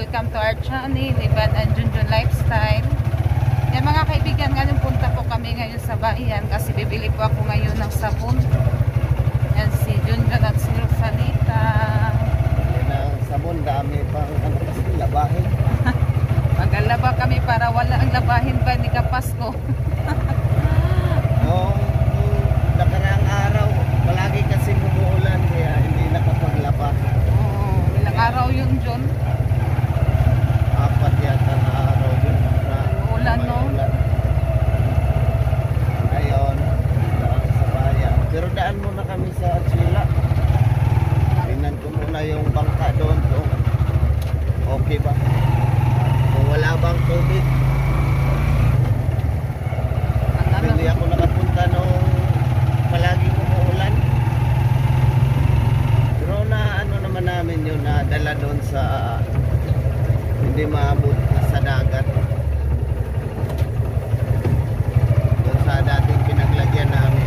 welcome to our channel, Ivan and Junjun Lifestyle. Yan mga kaibigan, ngayon punta po kami ngayon sa bayan kasi bibili po ako ngayon ng sabon. Yan si Junjun at si Rosalita. Yan ang sabon, dami pang ano kasi labahin. Maglalaba kami para wala ang labahin pa ni Kapasko. Noong nakaraang araw, palagi kasi umuulan kaya hindi nakapaglaba. Ilang araw yun, John? 4 yata na araw yun. Ulan, no? Ngayon, daan sa bayan. Pero daan muna kami sa Chila. Tingnan ko muna yung bangka doon. Okay ba? Kung wala bang tubig. Hindi ako nakapunta nung palaging umuulan. Pero na ano naman namin yun, nadala doon sa hindi maabot na sa dagat. Doon sa dating pinaglagyan namin.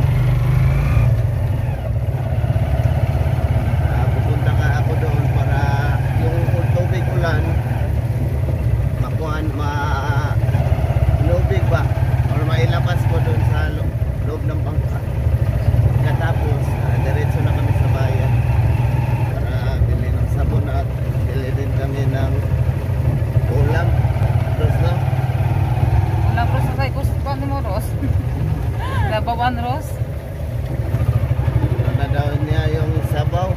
Pupunta ka ako doon para yung tubig ulan makuhan, lubig ba? Or mailabas ko doon sa loob ng bangka. Katapos, diretso na kami sa bayan para bili ng sabon at bili din kami ng ulam. Ros na? Ulam, Ros. Ay, gusto pa mo, Ros. Labawan, Ros. Ano na daw niya yung sabaw.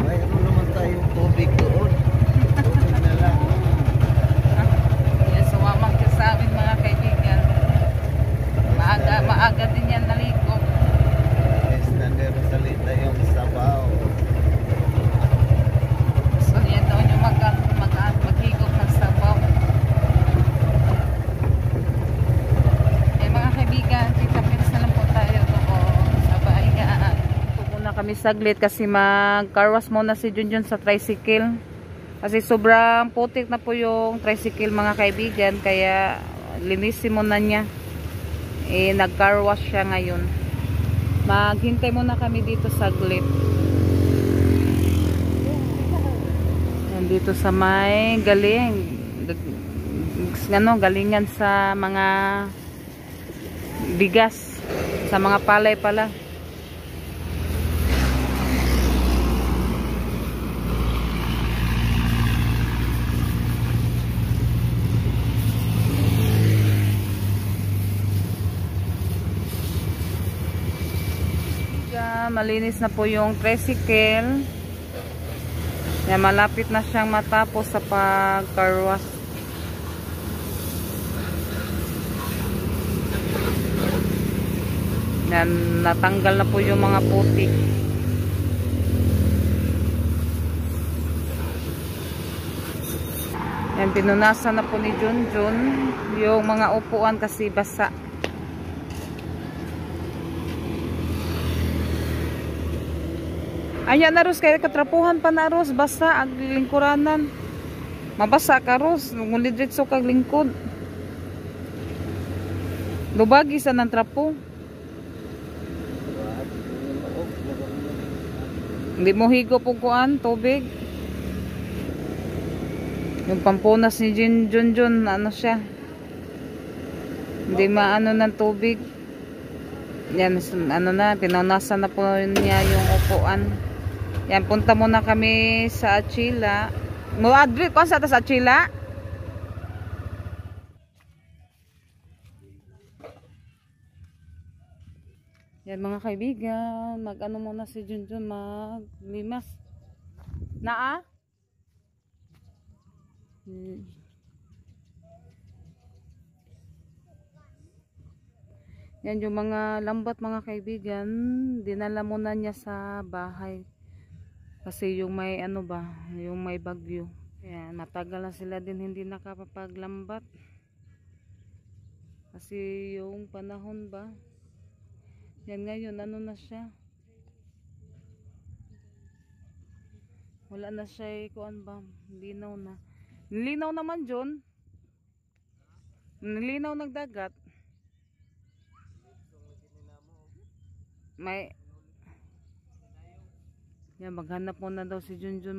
Mayroon naman tayong tubig doon. Tubig na lang. Yan, sumamang ka sa amin mga kaibigan. Maaga din yan naligo. Yes, nandero salita yung sabaw. So yan daw yung maghigop ng sabaw. Eh mga kaibigan, kita-pits na lang po tayo doon sa bayan. Ito muna kami saglit kasi mag-car wash muna si Junjun sa tricycle. Kasi sobrang putik na po yung tricycle mga kaibigan, kaya linisin muna niya. Eh, nag-car wash siya ngayon. Maghintay muna kami dito saglit. Dito sa may galingan sa mga bigas, sa mga palay pala. Malinis na po yung tricycle. Yan, malapit na siyang matapos sa pag-car wash. Yan, natanggal na po yung mga putik. Yan, pinunasan na po ni Junjun yung mga upuan kasi basa. Ayan na, Ros, kaya katrapuhan pa na, Ros, basa ang lingkuranan. Mabasa ka, Ros, ngulidritso kag lingkod. Lubagi sa ng trapo. Hindi mo higo po kuan, tubig. Yung pampunas ni Junjun, ano siya. Hindi maano ng tubig. Yan, ano na, pinunasan na po niya yung upuan. Yan, punta muna kami sa Achila. Muadri, kung sa Achila? Yan mga kaibigan, mag-ano muna si Junjun, maglimas. Naa? Yan yung mga lambat mga kaibigan, dinala muna niya sa bahay. Kasi yung may ano ba, yung may bagyo. Yan, matagal na sila din hindi nakapaglambat. Kasi yung panahon ba. Yan ngayon, ano na siya. Wala na siya, kuan ba, linaw na. Nilinaw naman John. Nilinaw nagdagat. May yan, maghanap muna daw si Junjun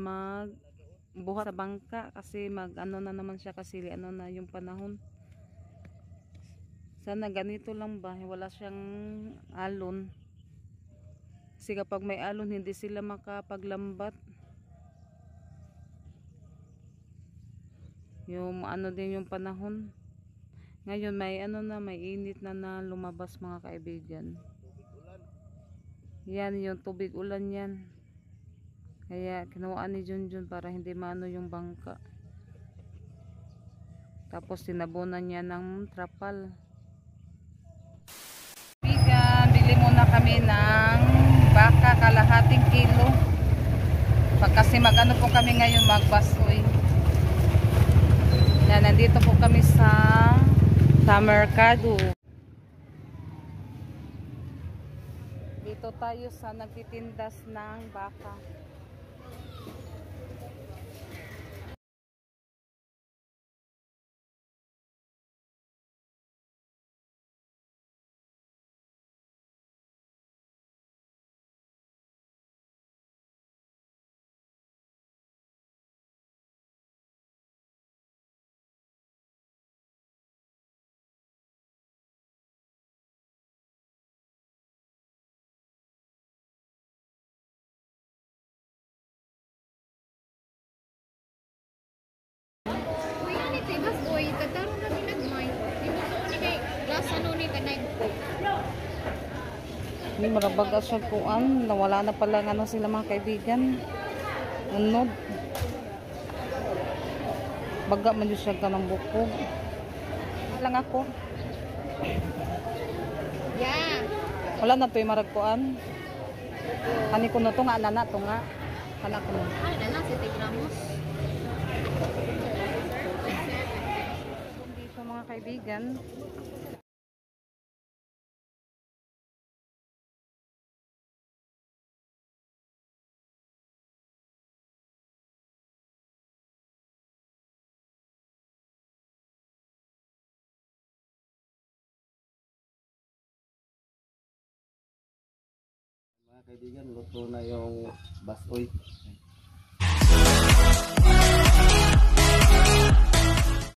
buhat sa bangka kasi mag ano na naman siya kasi ano na yung panahon. Sana ganito lang ba, wala siyang alon. Kasi kapag may alon hindi sila makapaglambat. Yung ano din yung panahon. Ngayon may ano na, may init na na lumabas mga kaibigan. Yan yung tubig ulan yan. Kaya kinuha ni Junjun para hindi maano yung bangka. Tapos tinabunan niya ng trapal. Kaibigan, bili muna kami ng baka kalahating kilo. Kasi mag-ano po kami ngayon, magbasoy. Yan, nandito po kami sa merkado. Dito tayo sa nagtitindas ng baka. Mas boy, katarong na pinagmay. Di mo ko ni kay lasa no ni kanay. Hindi marabag siya kuan. Nawala na pala ano sila mga kaibigan. Unod. Baga man siya ka ng bukog. Lang ako. Yeah. Wala na to yung maragkuan. Kani ko no to nga anana to nga. Kana ko no. Ay, na lang 7 gramos. Dito mga kaibigan. Mga kaibigan, luto na yung basoy.